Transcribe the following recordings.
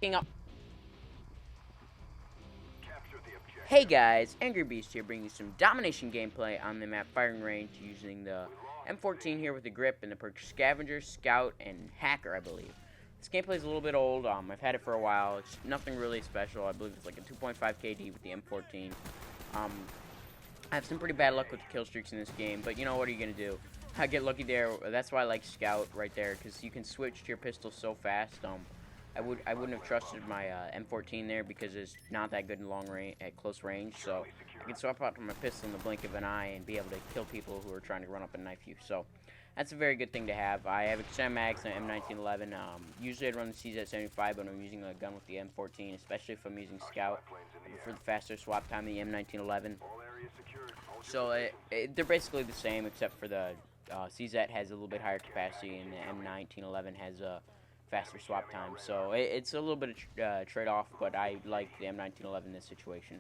Up. Hey guys, Angry Beast here, bringing you some Domination gameplay on the map Firing Range using the M14 here with the grip and the perks Scavenger, Scout, and Hacker, I believe. This gameplay is a little bit old. I've had it for a while. It's nothing really special. I believe it's like a 2.5 KD with the M14. I have some pretty bad luck with the kill streaks in this game, but you know, what are you gonna do? I get lucky there. That's why I like Scout right there, because you can switch to your pistol so fast. I wouldn't have trusted my M14 there because it's not that good in long range, at close range. So I can swap out my pistol in the blink of an eye and be able to kill people who are trying to run up and knife you. So that's a very good thing to have. I have extended mags and M1911. Usually I'd run the CZ75, but I'm using a gun with the M14, especially if I'm using Scout. I prefer the faster swap time of the M1911. So they're basically the same, except for the CZ has a little bit higher capacity, and the M1911 has a faster swap time. So it's a little bit of trade-off, but I like the M1911 in this situation.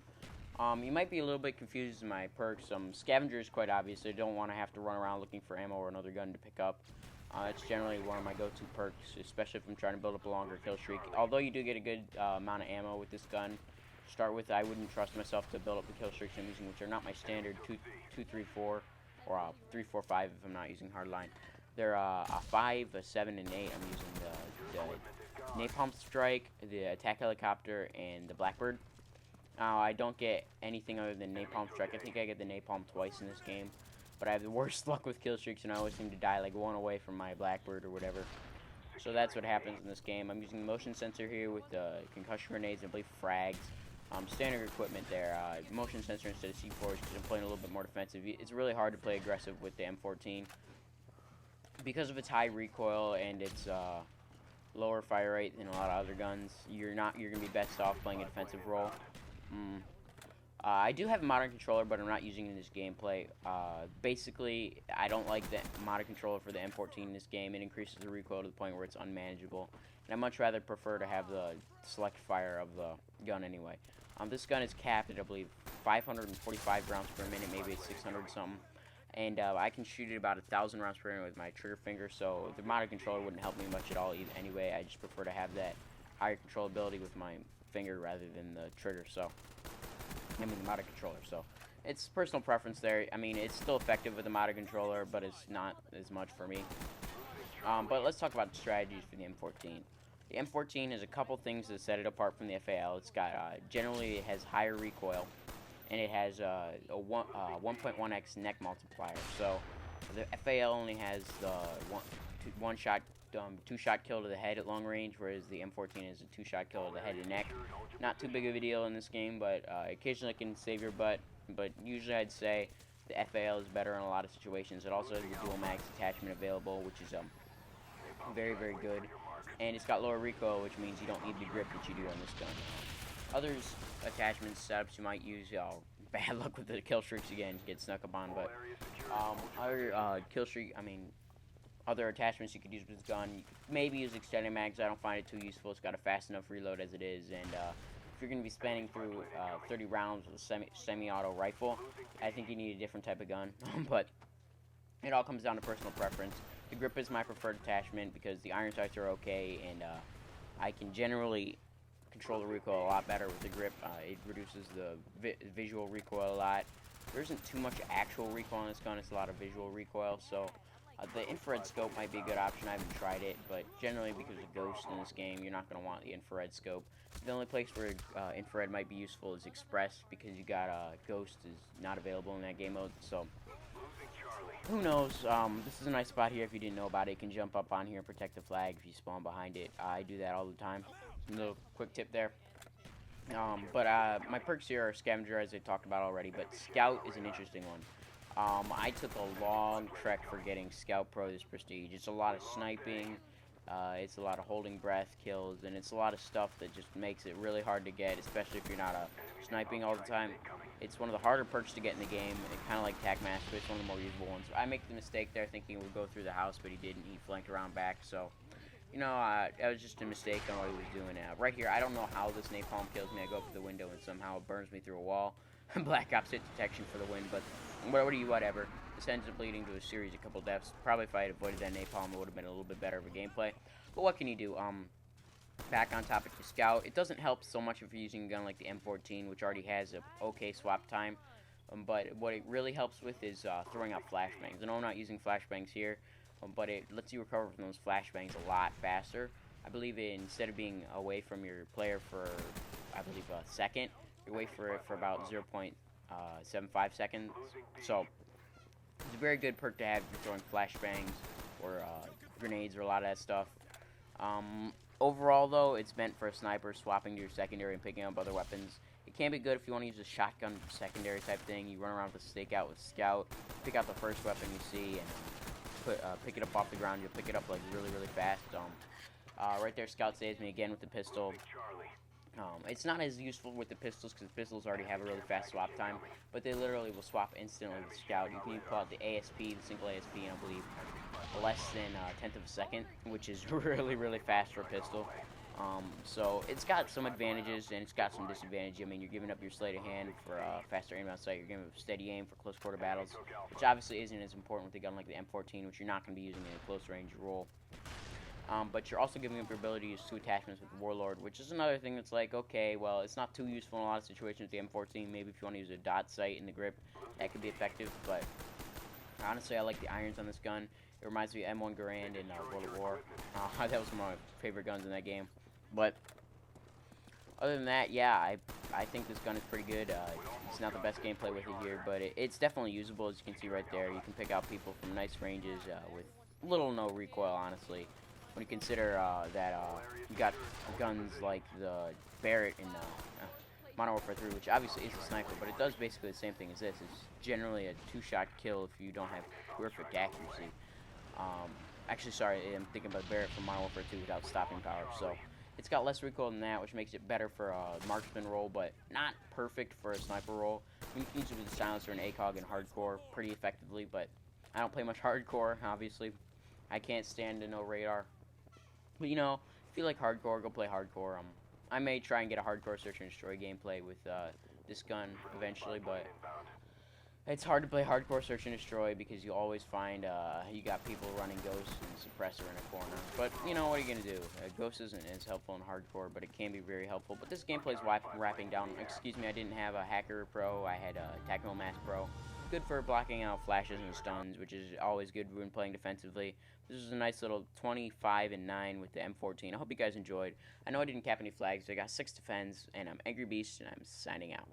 You might be a little bit confused in my perks. Scavenger is quite obvious. I don't want to have to run around looking for ammo or another gun to pick up. It's generally one of my go-to perks, especially if I'm trying to build up a longer kill streak. Although you do get a good amount of ammo with this gun to start with, I wouldn't trust myself to build up the kill streaks I'm using, which are not my standard 2, 3, 4, or 3, 4, 5 if I'm not using hardline. They're a 5, a 7, and 8. I'm using the Napalm Strike, the Attack Helicopter, and the Blackbird. I don't get anything other than Napalm Strike. I think I get the Napalm twice in this game. But I have the worst luck with kill streaks, and I always seem to die like one away from my Blackbird or whatever. So that's what happens in this game. I'm using the motion sensor here with the concussion grenades and I believe frags. Standard equipment there. Motion sensor instead of C4s because I'm playing a little bit more defensive. It's really hard to play aggressive with the M14 because of its high recoil and its lower fire rate than a lot of other guns. You're gonna be best off playing a defensive role. I do have a modern controller, but I'm not using it in this gameplay. Basically, I don't like the modern controller for the M14 in this game. It increases the recoil to the point where it's unmanageable, and I much rather prefer to have the select fire of the gun anyway. This gun is capped at, I believe, 545 rounds per minute, maybe it's 600 something. And I can shoot it about 1,000 rounds per minute with my trigger finger, so the modern controller wouldn't help me much at all anyway. I just prefer to have that higher controllability with my finger rather than the trigger, so I mean the modern controller. So it's personal preference there. I mean, it's still effective with the modern controller, but it's not as much for me. But let's talk about the strategies for the M14. The M14 has a couple things that set it apart from the FAL. It's got generally it has higher recoil, and it has a 1.1x neck multiplier. So the FAL only has the two-shot kill to the head at long range, whereas the M14 is a two-shot kill to the head and neck. Not too big of a deal in this game, but occasionally it can save your butt. But usually I'd say the FAL is better in a lot of situations. It also has the dual mags attachment available, which is very, very good. And it's got lower recoil, which means you don't need the grip that you do on this gun. Others attachments, setups you might use, bad luck with the kill streaks again, get snuck up on, but other kill streak, other attachments you could use with this gun, you could maybe use extended mags. I don't find it too useful. It's got a fast enough reload as it is, and if you're going to be spending through 30 rounds with a semi-auto rifle, I think you need a different type of gun, but it all comes down to personal preference. The grip is my preferred attachment because the iron sights are okay, and I can generally control the recoil a lot better with the grip. It reduces the visual recoil a lot. There isn't too much actual recoil on this gun, it's a lot of visual recoil, so the infrared scope might be a good option. I haven't tried it, but generally because of Ghost in this game, you're not going to want the infrared scope. The only place where infrared might be useful is Express, because you got Ghost is not available in that game mode, so who knows. This is a nice spot here if you didn't know about it. You can jump up on here and protect the flag if you spawn behind it. I do that all the time. A little quick tip there. My perks here are Scavenger, as I talked about already, but Scout is an interesting one. I took a long trek for getting Scout Pro this prestige. It's a lot of sniping, it's a lot of holding breath kills, and it's a lot of stuff that just makes it really hard to get, especially if you're not sniping all the time. It's one of the harder perks to get in the game. It's kind of like Tac Master, but it's one of the more usable ones. I make the mistake there thinking it would go through the house, but he didn't. He flanked around back, so you know, that was just a mistake on what he was doing. Right here, I don't know how this napalm kills me. I go up to the window and somehow it burns me through a wall. Black Ops hit detection for the win, but whatever. This ends up leading to a series, a couple deaths. Probably if I had avoided that napalm, it would have been a little bit better of a gameplay. But what can you do? back on topic to Scout. It doesn't help so much if you're using a gun like the M14, which already has a okay swap time. But what it really helps with is throwing out flashbangs. I know I'm not using flashbangs here, but it lets you recover from those flashbangs a lot faster. I believe instead of being away from your player for, I believe, a second, you wait for it for about 0.75 seconds. So it's a very good perk to have if you're throwing flashbangs or grenades or a lot of that stuff. Overall, though, it's meant for a sniper swapping to your secondary and picking up other weapons. It can be good if you want to use a shotgun secondary type thing. You run around with a stakeout with Scout, pick out the first weapon you see, and pick it up off the ground. You'll pick it up like really, really fast. Right there, Scout saves me again with the pistol. It's not as useful with the pistols because pistols already have a really fast swap time, but they literally will swap instantly with Scout. You can pull out the ASP, the single ASP, and I believe less than a tenth of a second, which is really, really fast for a pistol. So it's got some advantages and it's got some disadvantages. I mean, you're giving up your sleight of hand for faster aim on sight. You're giving up steady aim for close quarter battles, which obviously isn't as important with a gun like the M14, which you're not going to be using in a close range role. But you're also giving up your ability to use 2 attachments with the Warlord, which is another thing that's like, okay, well, it's not too useful in a lot of situations with the M14. Maybe if you want to use a dot sight in the grip, that could be effective, but honestly, I like the irons on this gun. It reminds me of M1 Garand in World of War. That was one of my favorite guns in that game. But other than that, yeah, I think this gun is pretty good. It's not the best gameplay with it here, but it's definitely usable, as you can see right there. You can pick out people from nice ranges with little or no recoil, honestly. When you consider that you got guns like the Barrett in Modern Warfare 3, which obviously is a sniper, but it does basically the same thing as this. It's generally a 2-shot kill if you don't have perfect accuracy. Actually, sorry, I'm thinking about Barrett from Modern Warfare 2 without stopping power. So it's got less recoil than that, which makes it better for a marksman role, but not perfect for a sniper role. You can use it with a silencer and ACOG and hardcore pretty effectively, but I don't play much hardcore, obviously. I can't stand to no radar. But, you know, if you like hardcore, go play hardcore. I may try and get a hardcore search and destroy gameplay with this gun eventually, but it's hard to play hardcore search and destroy because you always find you got people running Ghost and Suppressor in a corner. But, you know, what are you going to do? Ghost isn't as helpful in hardcore, but it can be very helpful. But this gameplay is wrapping down. Excuse me, I didn't have a Hacker Pro. I had a Tactical Mask Pro. Good for blocking out flashes and stuns, which is always good when playing defensively. This is a nice little 25-9 with the M14. I hope you guys enjoyed. I know I didn't cap any flags. I got 6 defends, and I'm Angry Beast, and I'm signing out.